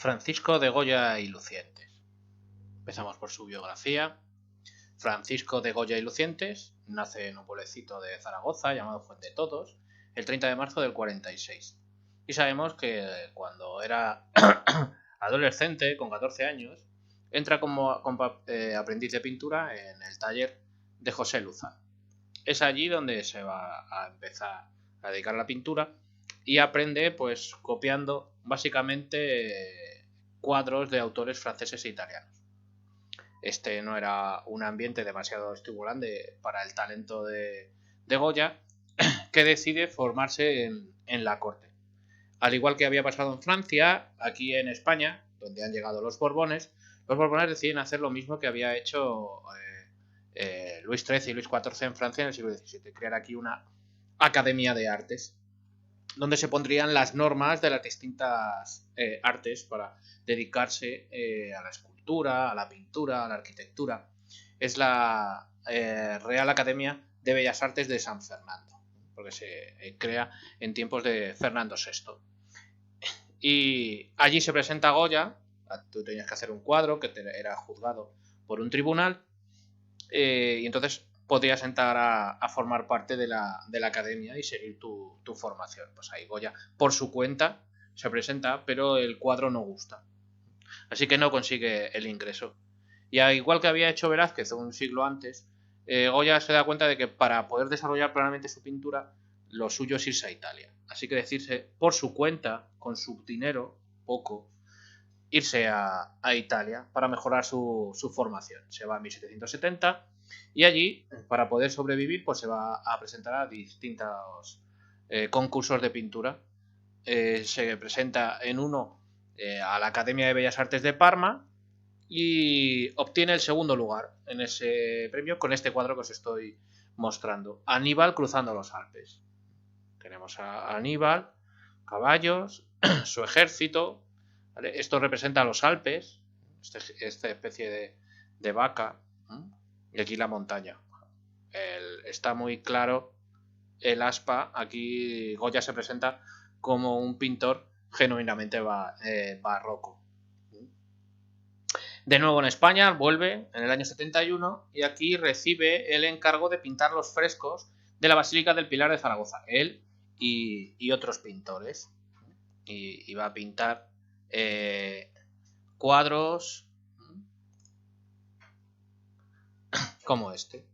Francisco de Goya y Lucientes. Empezamos por su biografía. Francisco de Goya y Lucientes nace en un pueblecito de Zaragoza llamado Fuentetodos el 30 de marzo del 46. Y sabemos que cuando era adolescente, con 14 años, entra como aprendiz de pintura en el taller de José Luzán. Es allí donde se va a empezar a dedicar a la pintura y aprende pues copiando básicamente cuadros de autores franceses e italianos. Este no era un ambiente demasiado estimulante para el talento de Goya, que decide formarse en la corte. Al igual que había pasado en Francia, aquí en España, donde han llegado los Borbones deciden hacer lo mismo que había hecho Luis XIII y Luis XIV en Francia en el siglo XVII, crear aquí una academia de artes, donde se pondrían las normas de las distintas artes para dedicarse a la escultura, a la pintura, a la arquitectura. Es la Real Academia de Bellas Artes de San Fernando, porque se crea en tiempos de Fernando VI. Y allí se presenta Goya. Tú tenías que hacer un cuadro que era juzgado por un tribunal, y entonces podrías entrar a formar parte de la academia y seguir tu formación. Pues ahí Goya, por su cuenta, se presenta, pero el cuadro no gusta. Así que no consigue el ingreso. Y al igual que había hecho Velázquez un siglo antes, Goya se da cuenta de que para poder desarrollar plenamente su pintura, lo suyo es irse a Italia. Así que decirse por su cuenta, con su dinero, poco, irse a Italia para mejorar su formación. Se va en 1770 y allí, para poder sobrevivir, pues se va a presentar a distintos concursos de pintura. Se presenta en uno a la Academia de Bellas Artes de Parma y obtiene el segundo lugar en ese premio con este cuadro que os estoy mostrando. Aníbal cruzando los Alpes. Tenemos a Aníbal, caballos, su ejército. ¿Vale? Esto representa a los Alpes, esta especie de vaca, y aquí la montaña. Está muy claro el aspa. Aquí Goya se presenta como un pintor genuinamente barroco. De nuevo en España, vuelve en el año 71 y aquí recibe el encargo de pintar los frescos de la Basílica del Pilar de Zaragoza. Él y otros pintores. Y va a pintar cuadros como este.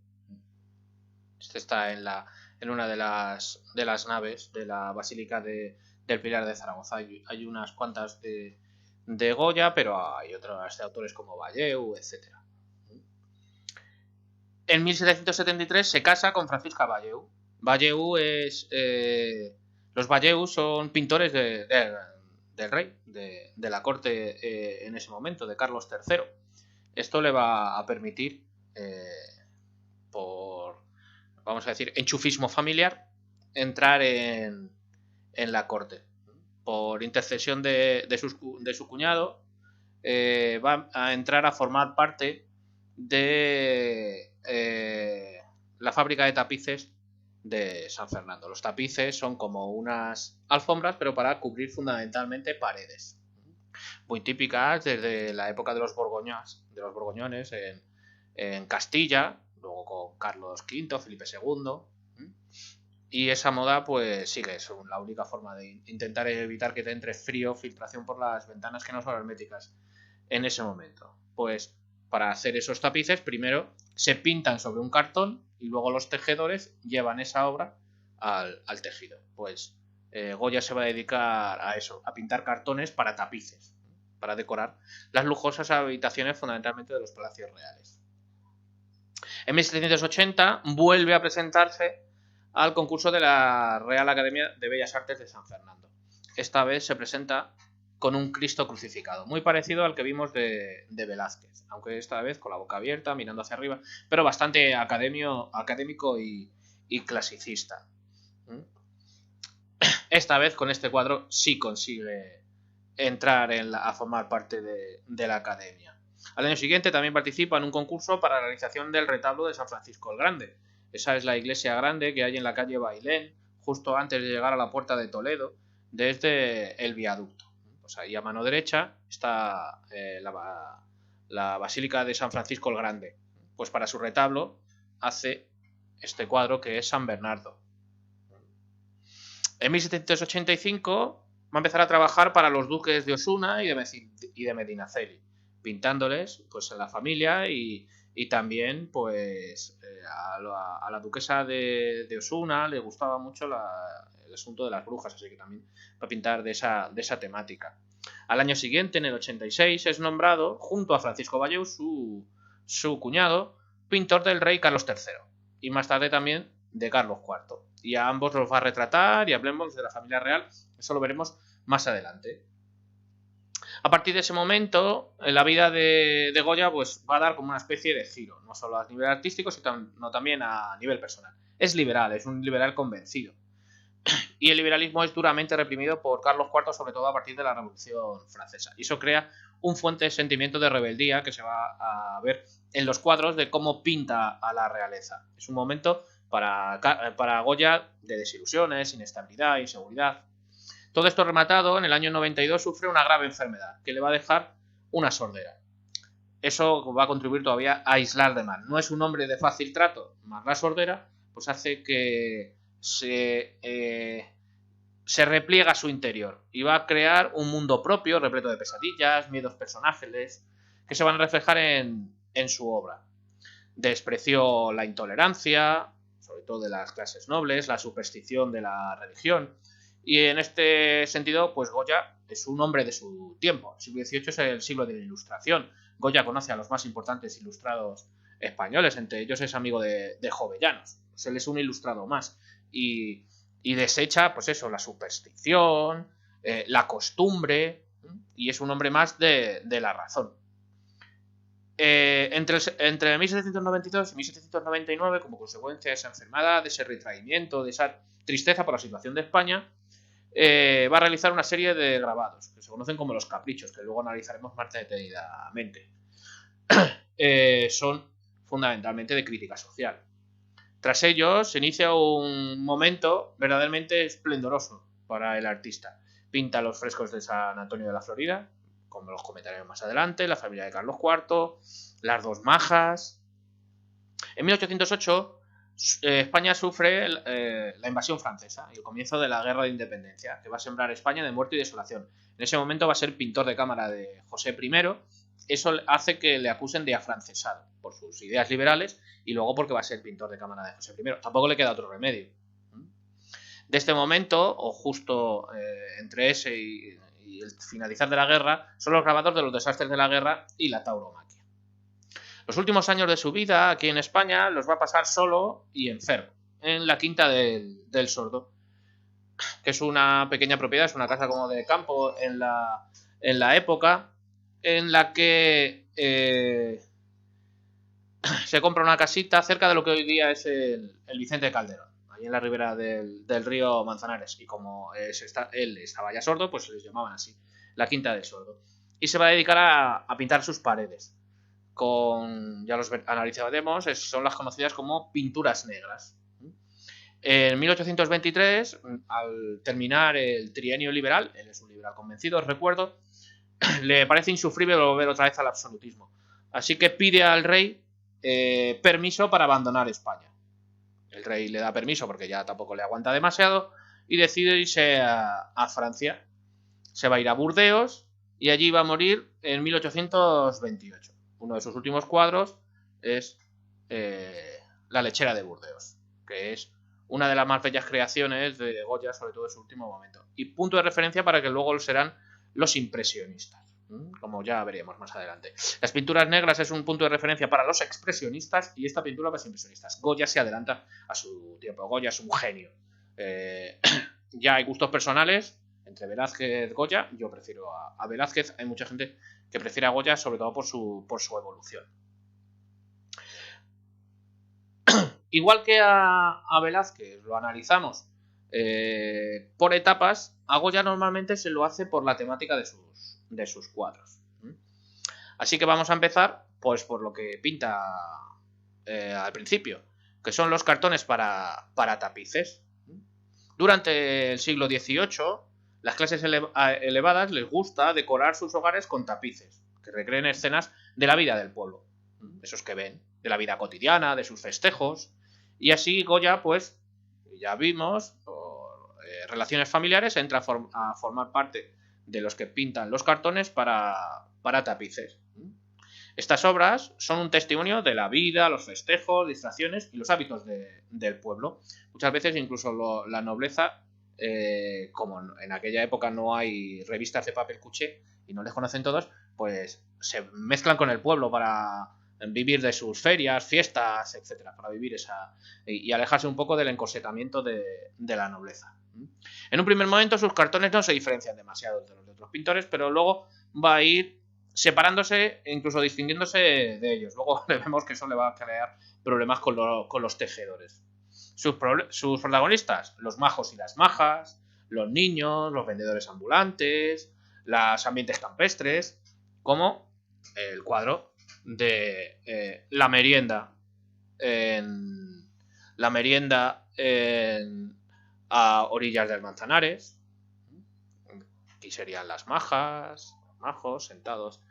Este está en una de las naves de la Basílica del Pilar de Zaragoza. Hay unas cuantas de Goya, pero hay otras de autores como Valleu, etc. En 1773 se casa con Francisca Valleu. Valleu es... los Valleu son pintores del rey, de la corte en ese momento, de Carlos III. Esto le va a permitir, por, vamos a decir, enchufismo familiar, entrar en la corte. Por intercesión de su cuñado, va a entrar a formar parte de la fábrica de tapices de San Fernando. Los tapices son como unas alfombras, pero para cubrir fundamentalmente paredes. Muy típicas desde la época de los borgoñones en Castilla, luego con Carlos V, Felipe II. Y esa moda pues sigue, es la única forma de intentar evitar que te entre frío, filtración por las ventanas que no son herméticas en ese momento. Pues para hacer esos tapices primero se pintan sobre un cartón y luego los tejedores llevan esa obra al tejido. Pues Goya se va a dedicar a eso, a pintar cartones para tapices, para decorar las lujosas habitaciones fundamentalmente de los palacios reales. En 1780 vuelve a presentarse al concurso de la Real Academia de Bellas Artes de San Fernando. Esta vez se presenta con un Cristo crucificado, muy parecido al que vimos de Velázquez, aunque esta vez con la boca abierta, mirando hacia arriba, pero bastante académico y clasicista. Esta vez con este cuadro sí consigue entrar a formar parte de la academia. Al año siguiente también participa en un concurso para la realización del retablo de San Francisco el Grande. Esa es la iglesia grande que hay en la calle Bailén, justo antes de llegar a la puerta de Toledo, desde el viaducto. Pues ahí a mano derecha está la Basílica de San Francisco el Grande. Pues para su retablo hace este cuadro que es San Bernardo. En 1785 va a empezar a trabajar para los duques de Osuna y de Medinaceli, pintándoles pues en la familia y también pues a la duquesa de Osuna le gustaba mucho el asunto de las brujas, así que también va a pintar de esa temática. Al año siguiente, en el 86, es nombrado, junto a Francisco Valleu, su cuñado, pintor del rey Carlos III y más tarde también de Carlos IV. Y a ambos los va a retratar y hablemos de la familia real, eso lo veremos más adelante. A partir de ese momento, la vida de Goya pues, va a dar como una especie de giro, no solo a nivel artístico, sino también a nivel personal. Es liberal, es un liberal convencido. Y el liberalismo es duramente reprimido por Carlos IV, sobre todo a partir de la Revolución Francesa. Y eso crea un fuerte sentimiento de rebeldía que se va a ver en los cuadros de cómo pinta a la realeza. Es un momento para Goya de desilusiones, inestabilidad, inseguridad. Todo esto rematado, en el año 92 sufre una grave enfermedad que le va a dejar una sordera. Eso va a contribuir todavía a aislarle más. No es un hombre de fácil trato, más la sordera pues hace que se repliega a su interior y va a crear un mundo propio repleto de pesadillas, miedos personales que se van a reflejar en su obra. Despreció la intolerancia, sobre todo de las clases nobles, la superstición de la religión. Y en este sentido, pues Goya es un hombre de su tiempo. El siglo XVIII es el siglo de la Ilustración. Goya conoce a los más importantes ilustrados españoles, entre ellos es amigo de Jovellanos. Pues él es un ilustrado más. Y desecha, pues eso, la superstición, la costumbre, y es un hombre más de la razón. Entre 1792 y 1799, como consecuencia de esa enfermedad, de ese retraimiento, de esa tristeza por la situación de España, va a realizar una serie de grabados que se conocen como los caprichos, que luego analizaremos más detenidamente. Son fundamentalmente de crítica social. Tras ellos se inicia un momento verdaderamente esplendoroso para el artista. Pinta los frescos de San Antonio de la Florida, como los comentaremos más adelante, la familia de Carlos IV, las dos majas. En 1808 España sufre la invasión francesa y el comienzo de la Guerra de Independencia, que va a sembrar España de muerte y desolación. En ese momento va a ser pintor de cámara de José I. Eso hace que le acusen de afrancesado por sus ideas liberales y luego porque va a ser pintor de cámara de José I. Tampoco le queda otro remedio. De este momento, o justo entre ese y el finalizar de la guerra, son los grabados de los desastres de la guerra y la tauromaquia. Los últimos años de su vida aquí en España los va a pasar solo y enfermo, en la Quinta del Sordo, que es una pequeña propiedad, es una casa como de campo en la época, en la que se compra una casita cerca de lo que hoy día es el Vicente Calderón, ahí en la ribera del río Manzanares. Y como él estaba ya sordo, pues les llamaban así, la Quinta del Sordo. Y se va a dedicar a pintar sus paredes. Ya los analizaremos, son las conocidas como pinturas negras. En 1823, al terminar el trienio liberal, él es un liberal convencido, os recuerdo, le parece insufrible volver otra vez al absolutismo. Así que pide al rey permiso para abandonar España. El rey le da permiso porque ya tampoco le aguanta demasiado y decide irse a Francia. Se va a ir a Burdeos y allí va a morir en 1828. Uno de sus últimos cuadros es La lechera de Burdeos, que es una de las más bellas creaciones de Goya, sobre todo en su último momento. Y punto de referencia para que luego serán los impresionistas, como ya veremos más adelante. Las pinturas negras es un punto de referencia para los expresionistas y esta pintura para los impresionistas. Goya se adelanta a su tiempo. Goya es un genio. Ya hay gustos personales entre Velázquez y Goya. Yo prefiero a Velázquez. Hay mucha gente que prefiere a Goya, sobre todo por su evolución. Igual que a Velázquez lo analizamos por etapas, a Goya normalmente se lo hace por la temática de sus cuadros. Así que vamos a empezar pues por lo que pinta al principio, que son los cartones para tapices. Durante el siglo XVIII, Las clases elevadas les gusta decorar sus hogares con tapices, que recreen escenas de la vida del pueblo, esos que ven, de la vida cotidiana, de sus festejos. Y así Goya, pues, ya vimos, relaciones familiares, entra a formar parte de los que pintan los cartones para tapices. Estas obras son un testimonio de la vida, los festejos, distracciones y los hábitos del pueblo. Muchas veces incluso la nobleza, como en aquella época no hay revistas de papel cuché y no les conocen todos, pues se mezclan con el pueblo para vivir de sus ferias, fiestas, etcétera, para vivir esa y alejarse un poco del encorsetamiento de la nobleza. En un primer momento sus cartones no se diferencian demasiado de los de otros pintores, pero luego va a ir separándose e incluso distinguiéndose de ellos. Luego vemos que eso le va a crear problemas con los tejedores. Sus protagonistas, los majos y las majas, los niños, los vendedores ambulantes, los ambientes campestres, como el cuadro de la merienda a orillas del Manzanares. Aquí serían las majas, majos, sentados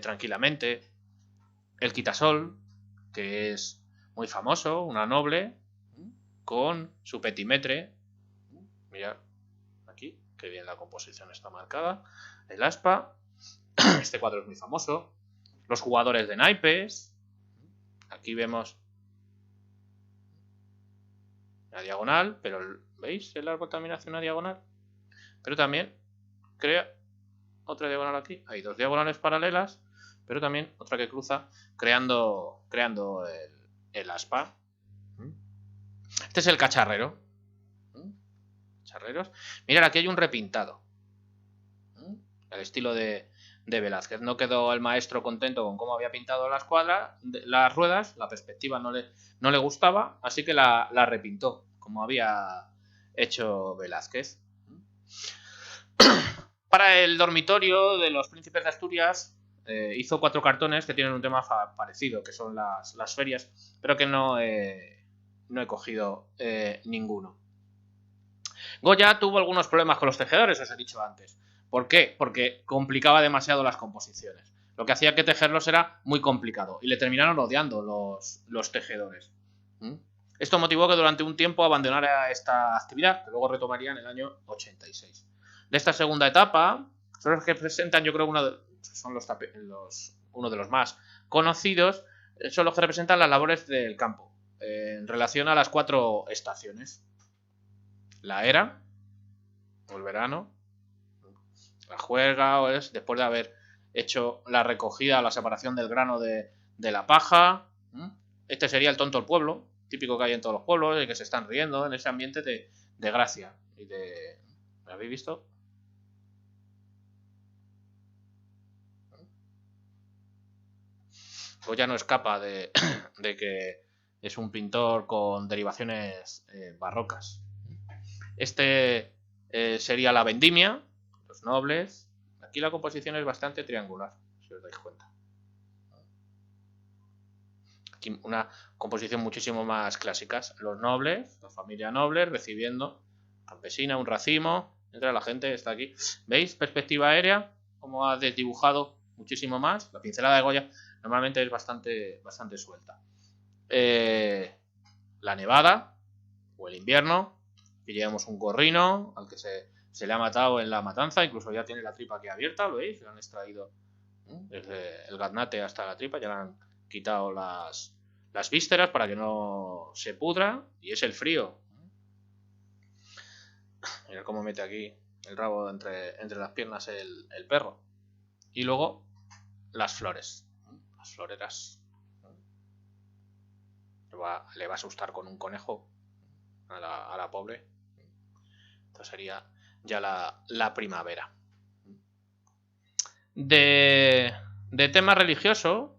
tranquilamente. El quitasol, que es muy famoso, una noble, con su petimetre. Mirad, aquí, que bien la composición está marcada. El aspa, este cuadro es muy famoso. Los jugadores de naipes. Aquí vemos una diagonal, pero ¿veis? El árbol también hace una diagonal. Pero también crea otra diagonal aquí. Hay dos diagonales paralelas, pero también otra que cruza, creando el aspa. Este es el cacharrero. Cacharreros. Mirad, aquí hay un repintado. El estilo de Velázquez. No quedó el maestro contento con cómo había pintado las ruedas, la perspectiva no le gustaba, así que la repintó, como había hecho Velázquez. Para el dormitorio de los príncipes de Asturias hizo 4 cartones que tienen un tema parecido, que son las ferias, pero que no he cogido ninguno. Goya tuvo algunos problemas con los tejedores, os he dicho antes. ¿Por qué? Porque complicaba demasiado las composiciones. Lo que hacía que tejerlos era muy complicado y le terminaron odiando los tejedores. Esto motivó que durante un tiempo abandonara esta actividad, que luego retomaría en el año 86. De esta segunda etapa, son los que presentan, yo creo, uno de los más conocidos, son los que representan las labores del campo, en relación a las 4 estaciones. La era, o el verano, la juerga, o es después de haber hecho la recogida, la separación del grano de la paja. Este sería el tonto del pueblo, típico que hay en todos los pueblos, el que se están riendo en ese ambiente de gracia y de... ¿Me habéis visto? Pues ya no escapa de que es un pintor con derivaciones barrocas. Este sería la vendimia, los nobles. Aquí la composición es bastante triangular, si os dais cuenta. Aquí una composición muchísimo más clásica. Los nobles, la familia noble, recibiendo campesina, un racimo. Entra la gente, está aquí. ¿Veis? Perspectiva aérea, como ha desdibujado muchísimo más. La pincelada de Goya normalmente es bastante suelta. La nevada o el invierno. Aquí llevamos un gorrino al que se le ha matado en la matanza, incluso ya tiene la tripa aquí abierta, ¿lo veis? Le han extraído desde el gaznate hasta la tripa, ya le han quitado las vísceras para que no se pudra, y es el frío. Mira cómo mete aquí el rabo entre las piernas el perro. Y luego las flores, las floreras. Le va a asustar con un conejo a la pobre. Esto sería ya la primavera. De tema religioso,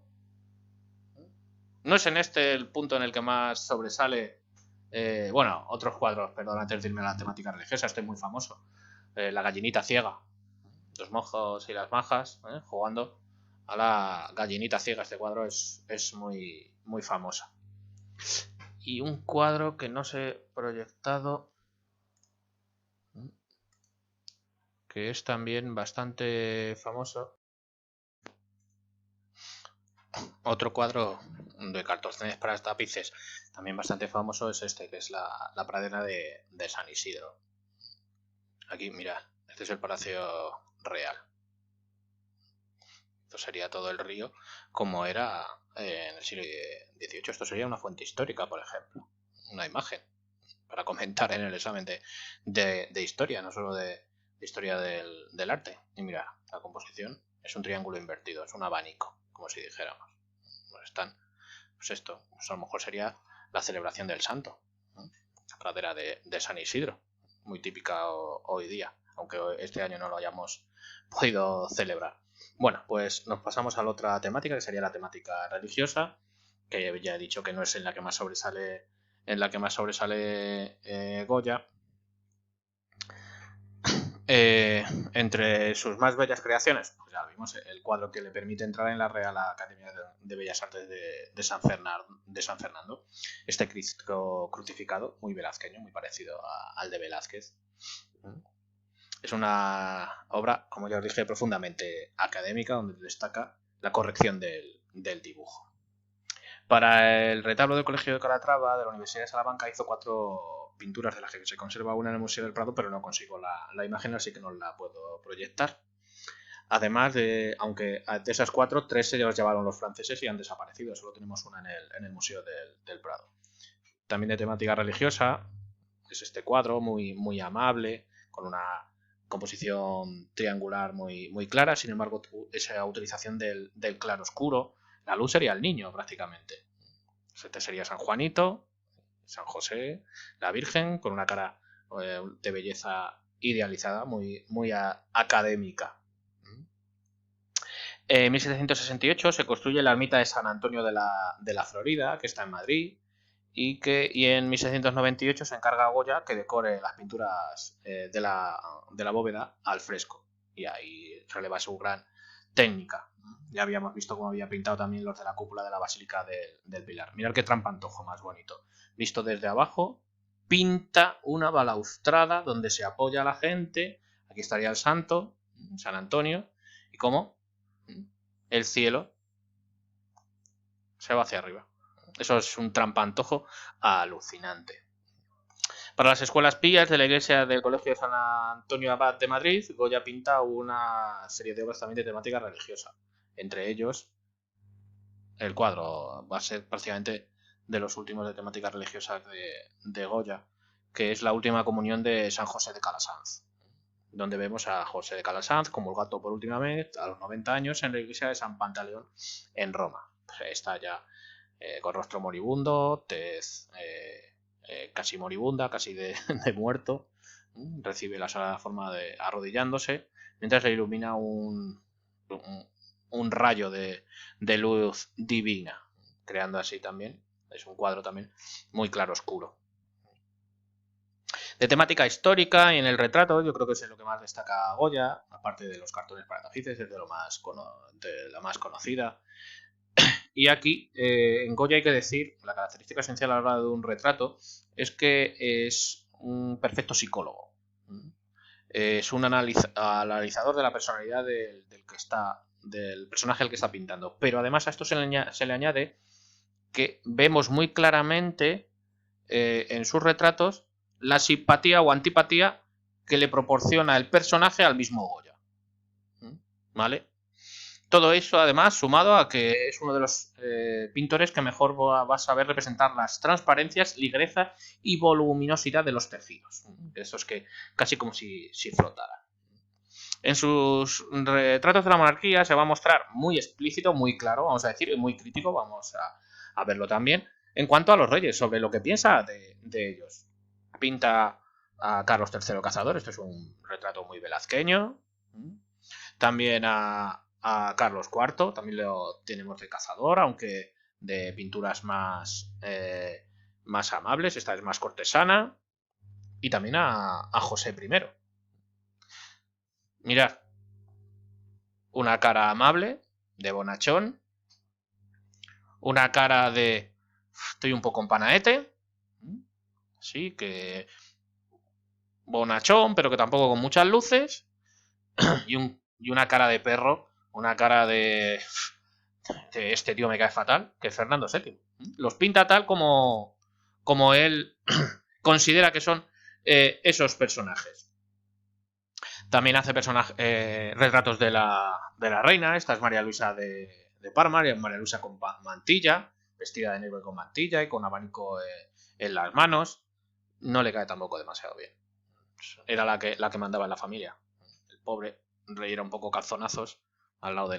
no es en este el punto en el que más sobresale. Bueno, otros cuadros, perdón, antes de irme a la temática religiosa, este es muy famoso. La gallinita ciega. Los mojos y las majas jugando a la gallinita ciega. Este cuadro es muy, muy famoso. Y un cuadro que no se ha proyectado. que es también bastante famoso. Otro cuadro de Cartocenes para tapices, también bastante famoso, es este, que es la pradera de San Isidro. Aquí, mirad, este es el Palacio Real. Esto sería todo el río como era en el siglo XVIII. Esto sería una fuente histórica, por ejemplo. Una imagen para comentar en el examen de historia, no solo de historia del arte. Y mira, la composición es un triángulo invertido, es un abanico, como si dijéramos. Pues están, pues esto, pues a lo mejor sería la celebración del santo, ¿no? La pradera de San Isidro, muy típica hoy día, aunque este año no lo hayamos podido celebrar. Bueno, pues nos pasamos a la otra temática, que sería la temática religiosa, que ya he dicho que no es en la que más sobresale, Goya. Entre sus más bellas creaciones, pues ya vimos el cuadro que le permite entrar en la Real Academia de Bellas Artes de San Fernando. Este Cristo crucificado, muy velazqueño, muy parecido al de Velázquez. Es una obra, como ya os dije, profundamente académica, donde destaca la corrección del dibujo. Para el retablo del Colegio de Calatrava de la Universidad de Salamanca hizo 4 pinturas, de las que se conserva una en el Museo del Prado, pero no consigo la imagen, así que no la puedo proyectar. Además de, aunque de esas 4, 3 se las llevaron los franceses y han desaparecido. Solo tenemos una en el Museo del Prado. También de temática religiosa, es este cuadro muy, muy amable, con una composición triangular muy clara. Sin embargo, esa utilización del claroscuro, la luz sería el niño prácticamente. Este sería San Juanito, San José, la Virgen, con una cara de belleza idealizada, muy académica. En 1768 se construye la ermita de San Antonio de la Florida, que está en Madrid, y en 1698 se encarga a Goya que decore las pinturas de la bóveda al fresco. Y ahí releva su gran técnica. Ya habíamos visto cómo había pintado también los de la cúpula de la Basílica del Pilar. Mirad qué trampantojo más bonito. Visto desde abajo, pinta una balaustrada donde se apoya la gente. Aquí estaría el santo, San Antonio, y cómo el cielo se va hacia arriba. Eso es un trampantojo alucinante. Para las escuelas pías de la iglesia del Colegio de San Antonio Abad de Madrid, Goya pinta una serie de obras también de temática religiosa. Entre ellos, el cuadro va a ser prácticamente de los últimos de temática religiosa de Goya, que es la última comunión de San José de Calasanz, donde vemos a José de Calasanz comulgado por última vez a los 90 años en la iglesia de San Pantaleón en Roma. Está ya con rostro moribundo, tez casi moribunda, casi de muerto. Recibe la sagrada forma de arrodillándose, mientras le ilumina un rayo de luz divina, creando así también, es un cuadro también muy claro oscuro. De temática histórica y en el retrato, yo creo que es lo que más destaca Goya, aparte de los cartones para tapices, es de la más conocida. Y aquí, en Goya hay que decir, la característica esencial a la hora de un retrato es que es un perfecto psicólogo. Es un analizador de la personalidad del personaje al que está pintando. Pero además a esto se le añade que vemos muy claramente en sus retratos la simpatía o antipatía que le proporciona el personaje al mismo Goya. ¿Vale? Todo eso, además, sumado a que es uno de los pintores que mejor va a saber representar las transparencias, ligereza y voluminosidad de los tejidos. Esos que casi como si flotara. En sus retratos de la monarquía se va a mostrar muy explícito, muy claro, vamos a decir, y muy crítico, vamos a verlo también, en cuanto a los reyes, sobre lo que piensa de ellos. Pinta a Carlos III Cazador, esto es un retrato muy velazqueño. También a Carlos IV, también lo tenemos de cazador, aunque de pinturas más amables, esta es más cortesana. Y también a José I. Mirad, una cara amable, de bonachón, una cara de estoy un poco en panaete, sí, que bonachón, pero que tampoco con muchas luces, y una cara de perro, una cara de este tío me cae fatal, que es Fernando VII. Los pinta tal como él considera que son esos personajes. También hace retratos de la reina. Esta es María Luisa de Parma, María Luisa con mantilla, vestida de negro y con mantilla y con abanico en las manos. No le cae tampoco demasiado bien. Era la que mandaba en la familia. El pobre rey era un poco calzonazos al lado de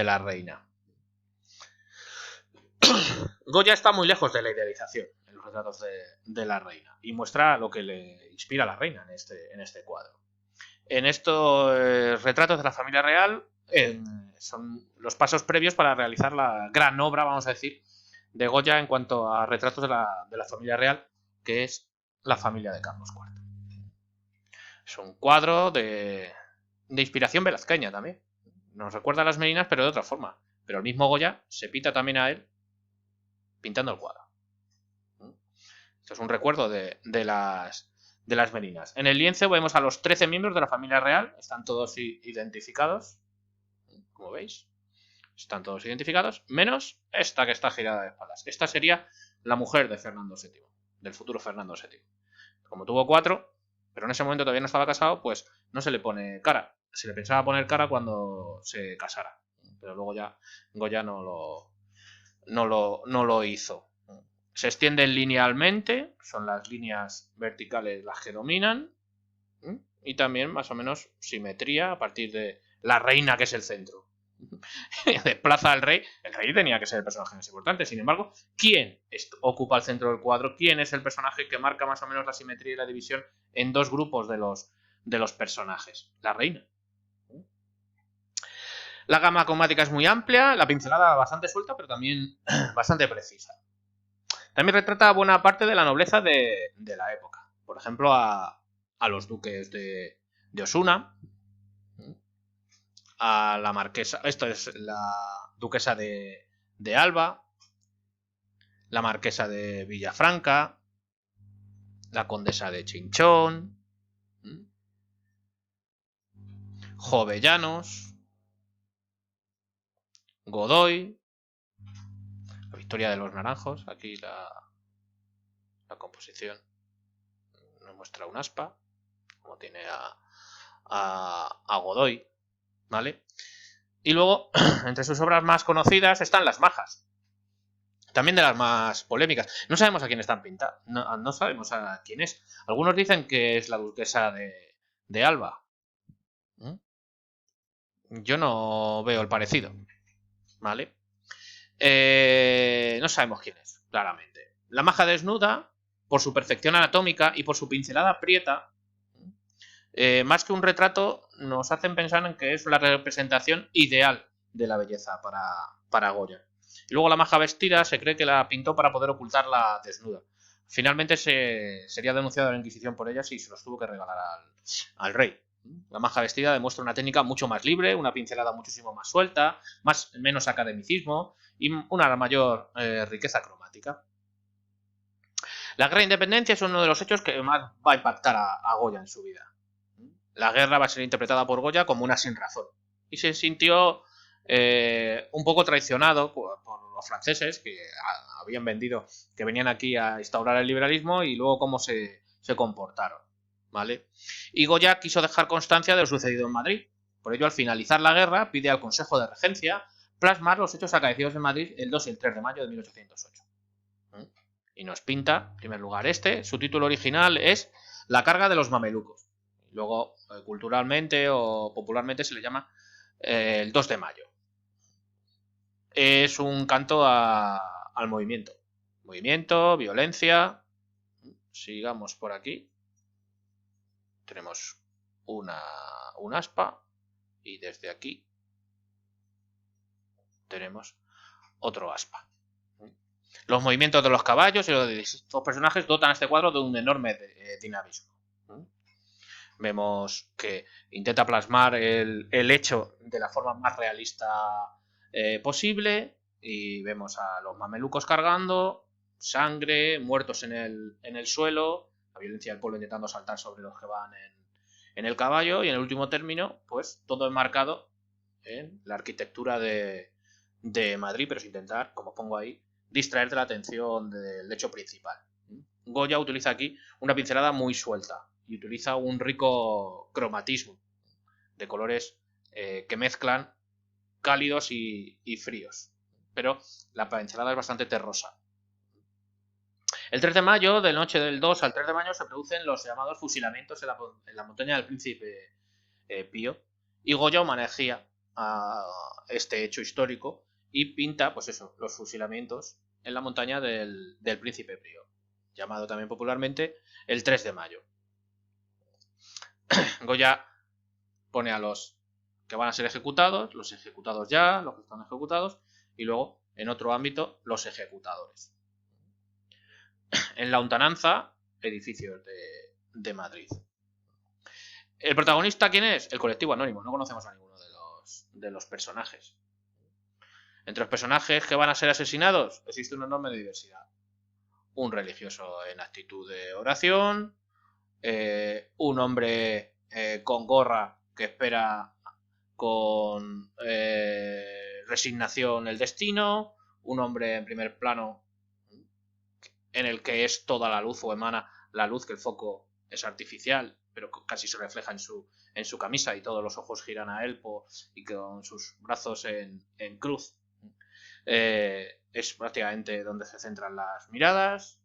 la reina. Goya está muy lejos de la idealización en los retratos de la reina y muestra lo que le inspira a la reina en este cuadro. En estos retratos de la familia real son los pasos previos para realizar la gran obra, vamos a decir, de Goya en cuanto a retratos de la familia real, que es la familia de Carlos IV. Es un cuadro de inspiración velazqueña también. Nos recuerda a las Merinas, pero de otra forma. Pero el mismo Goya se pinta también a él pintando el cuadro. Esto es un recuerdo de las Merinas. En el lienzo vemos a los 13 miembros de la familia real. Están todos identificados. Como veis. Están todos identificados. Menos esta que está girada de espaldas. Esta sería la mujer de Fernando VII. Del futuro Fernando VII. Como tuvo 4, pero en ese momento todavía no estaba casado, pues no se le pone cara. Se le pensaba poner cara cuando se casara. Pero luego ya Goya no lo hizo. Se extienden linealmente, son las líneas verticales las que dominan, y también más o menos simetría a partir de la reina, que es el centro. Desplaza al rey. El rey tenía que ser el personaje más importante. Sin embargo, ¿quién ocupa el centro del cuadro? ¿Quién es el personaje que marca más o menos la simetría y la división en dos grupos de los personajes? La reina. La gama cromática es muy amplia, la pincelada bastante suelta, pero también bastante precisa. También retrata buena parte de la nobleza de la época. Por ejemplo, a los duques de Osuna, a la marquesa, esto es la duquesa de Alba, la marquesa de Villafranca, la condesa de Chinchón, Jovellanos, Godoy, la Victoria de los Naranjos. Aquí la composición nos muestra un aspa, como tiene a Godoy, ¿vale? Y luego, entre sus obras más conocidas están las majas. También de las más polémicas. No sabemos a quién están pintadas. No sabemos a quién es. Algunos dicen que es la duquesa de Alba. Yo no veo el parecido. ¿Vale? No sabemos quién es, claramente. La maja desnuda, por su perfección anatómica y por su pincelada prieta, más que un retrato, nos hacen pensar en que es la representación ideal de la belleza para Goya. Y luego la maja vestida se cree que la pintó para poder ocultarla desnuda. Finalmente sería denunciado a la Inquisición por ella y se los tuvo que regalar al rey. La maja vestida demuestra una técnica mucho más libre, una pincelada muchísimo más suelta, menos academicismo y una mayor riqueza cromática. La guerra de independencia es uno de los hechos que más va a impactar a Goya en su vida. La guerra va a ser interpretada por Goya como una sinrazón. Y se sintió un poco traicionado por los franceses, que habían vendido, que venían aquí a instaurar el liberalismo, y luego cómo se comportaron. ¿Vale? Y Goya quiso dejar constancia de lo sucedido en Madrid. Por ello, al finalizar la guerra, pide al Consejo de Regencia plasmar los hechos acaecidos en Madrid el 2 y el 3 de mayo de 1808. Y nos pinta, en primer lugar, su título original es La carga de los mamelucos. Luego, culturalmente o popularmente se le llama el 2 de mayo. Es un canto al movimiento. Movimiento, violencia. Sigamos por aquí. Tenemos un aspa y desde aquí tenemos otro aspa. Los movimientos de los caballos y los de distintos personajes dotan a este cuadro de un enorme dinamismo. Vemos que intenta plasmar el hecho de la forma más realista posible, y vemos a los mamelucos cargando, sangre, muertos en el suelo, la violencia del pueblo intentando saltar sobre los que van en el caballo y en el último término, pues todo enmarcado en la arquitectura de Madrid, pero sin intentar, como pongo ahí, distraerte la atención del hecho principal. Goya utiliza aquí una pincelada muy suelta y utiliza un rico cromatismo de colores que mezclan cálidos y fríos, pero la pincelada es bastante terrosa. El 3 de mayo, de noche del 2 al 3 de mayo, se producen los llamados fusilamientos en la montaña del Príncipe Pío, y Goya homenajea a este hecho histórico y pinta, pues eso, los fusilamientos en la montaña del Príncipe Pío, llamado también popularmente el 3 de mayo. Goya pone a los que van a ser ejecutados, los ejecutados ya, los que están ejecutados, y luego, en otro ámbito, los ejecutadores. En la lontananza, edificios de Madrid. ¿El protagonista quién es? El colectivo anónimo. No conocemos a ninguno de los personajes. Entre los personajes que van a ser asesinados existe una enorme diversidad. Un religioso en actitud de oración, un hombre con gorra que espera con resignación el destino, un hombre en primer plano en el que es toda la luz o emana la luz, que el foco es artificial, pero casi se refleja en su camisa y todos los ojos giran a él y con sus brazos en cruz. Es prácticamente donde se centran las miradas.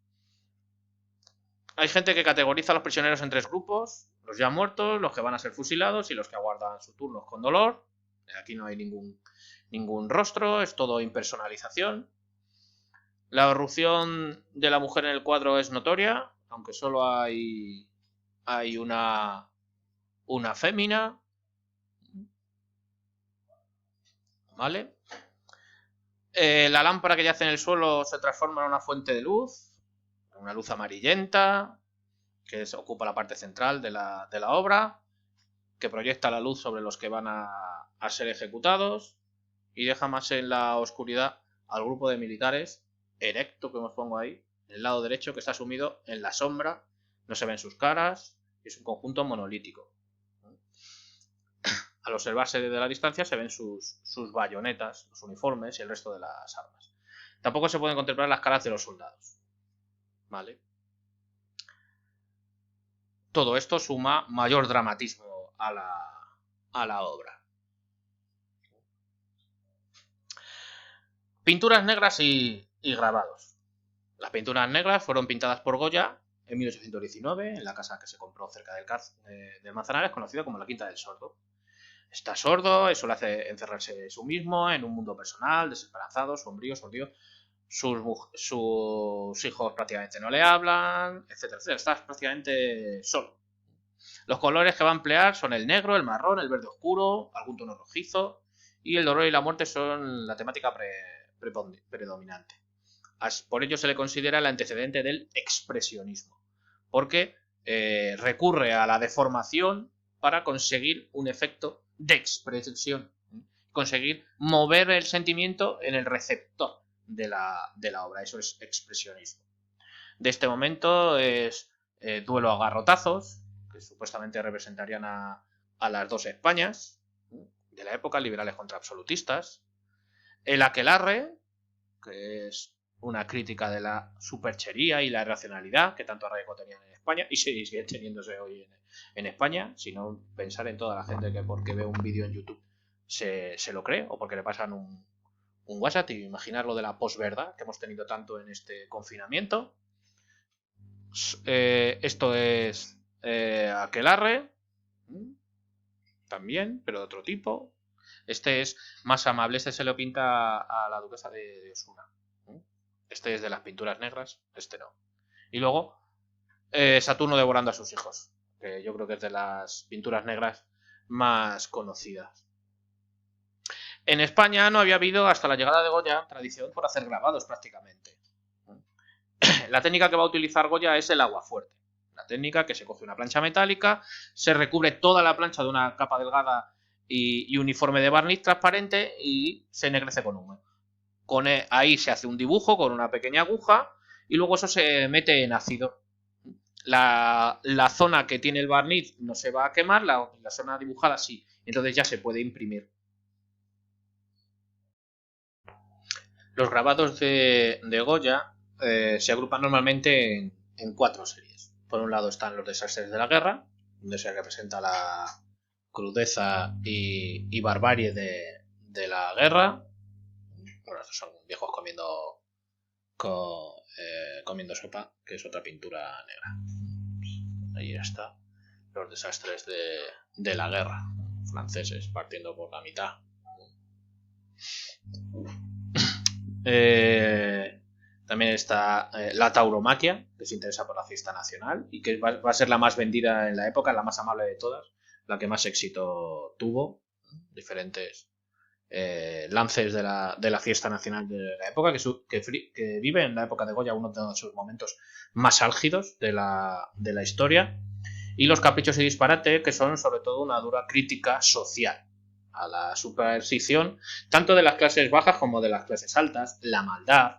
Hay gente que categoriza a los prisioneros en 3 grupos: los ya muertos, los que van a ser fusilados y los que aguardan su turno con dolor. Aquí no hay ningún rostro, es todo impersonalización. La irrupción de la mujer en el cuadro es notoria, aunque solo hay una fémina. ¿Vale? La lámpara que yace en el suelo se transforma en una fuente de luz, una luz amarillenta, que ocupa la parte central de la obra, que proyecta la luz sobre los que van a ser ejecutados y deja más en la oscuridad al grupo de militares erecto que os pongo ahí, en el lado derecho, que está sumido en la sombra, no se ven sus caras, es un conjunto monolítico. Al observarse desde la distancia se ven sus bayonetas, los uniformes y el resto de las armas. Tampoco se pueden contemplar las caras de los soldados. ¿Vale? Todo esto suma mayor dramatismo a la obra. Pinturas negras y grabados. Las pinturas negras fueron pintadas por Goya en 1819 en la casa que se compró cerca del Manzanares, conocida como la Quinta del Sordo. Está sordo, eso le hace encerrarse su mismo en un mundo personal, desesperanzado, sombrío, sordido. Sus hijos prácticamente no le hablan, etcétera, etcétera. Está prácticamente solo. Los colores que va a emplear son el negro, el marrón, el verde oscuro, algún tono rojizo, y el dolor y la muerte son la temática predominante. Por ello se le considera el antecedente del expresionismo, porque recurre a la deformación para conseguir un efecto de expresión, conseguir mover el sentimiento en el receptor de la obra. Eso es expresionismo. De este momento es Duelo a garrotazos, que supuestamente representarían a las dos Españas de la época, liberales contra absolutistas. El aquelarre, que es una crítica de la superchería y la irracionalidad que tanto arraigo tenían en España y sigue teniéndose hoy en España, sino pensar en toda la gente que porque ve un vídeo en YouTube se lo cree, o porque le pasan un WhatsApp, y imaginar lo de la posverdad que hemos tenido tanto en este confinamiento. Esto es aquelarre también, pero de otro tipo. Este es más amable, este se lo pinta a la duquesa de Osuna. Este es de las pinturas negras, este no. Y luego Saturno devorando a sus hijos, que yo creo que es de las pinturas negras más conocidas. En España no había habido, hasta la llegada de Goya, tradición por hacer grabados prácticamente. La técnica que va a utilizar Goya es el aguafuerte. La técnica que se coge una plancha metálica, se recubre toda la plancha de una capa delgada y uniforme de barniz transparente y se ennegrece con humo. Ahí se hace un dibujo con una pequeña aguja y luego eso se mete en ácido. la zona que tiene el barniz no se va a quemar, la zona dibujada sí. Entonces ya se puede imprimir. Los grabados de Goya se agrupan normalmente en 4 series. Por un lado están los desastres de la guerra, donde se representa la crudeza y barbarie de la guerra. Bueno, estos son viejos comiendo sopa, que es otra pintura negra. Ahí está. Los desastres de la guerra. Franceses partiendo por la mitad. También está la tauromaquia, que se interesa por la fiesta nacional y que va a ser la más vendida en la época, la más amable de todas, la que más éxito tuvo. Diferentes lances de la fiesta nacional de la época, que vive en la época de Goya uno de sus momentos más álgidos de la historia. Y los caprichos y disparate, que son sobre todo una dura crítica social a la superstición, tanto de las clases bajas como de las clases altas, la maldad,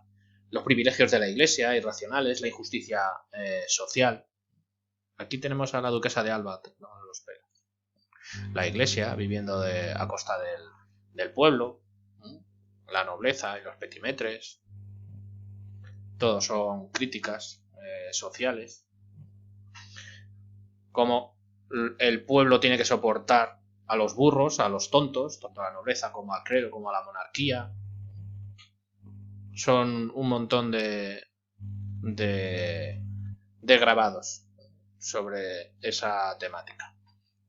los privilegios de la iglesia irracionales, la injusticia social. Aquí tenemos a la duquesa de Alba, no los pelos. La iglesia viviendo a costa del pueblo, la nobleza y los petimetres, todos son críticas sociales. Como el pueblo tiene que soportar a los burros, a los tontos, tanto a la nobleza como al clero, como a la monarquía. Son un montón de grabados sobre esa temática.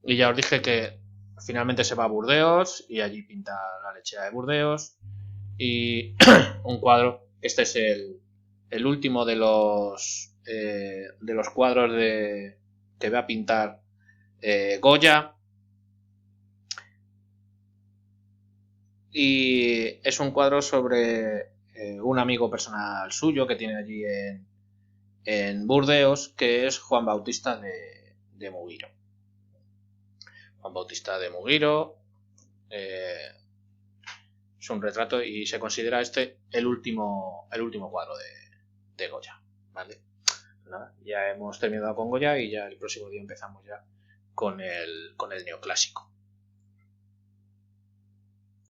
Y ya os dije que finalmente se va a Burdeos y allí pinta la lechera de Burdeos y un cuadro. Este es el último de los cuadros que va a pintar Goya. Y es un cuadro sobre un amigo personal suyo que tiene allí en Burdeos, que es Juan Bautista de Mugiro. Juan Bautista de Mugiro es un retrato y se considera este el último cuadro de Goya. ¿Vale? Nada, ya hemos terminado con Goya y ya el próximo día empezamos ya con el neoclásico.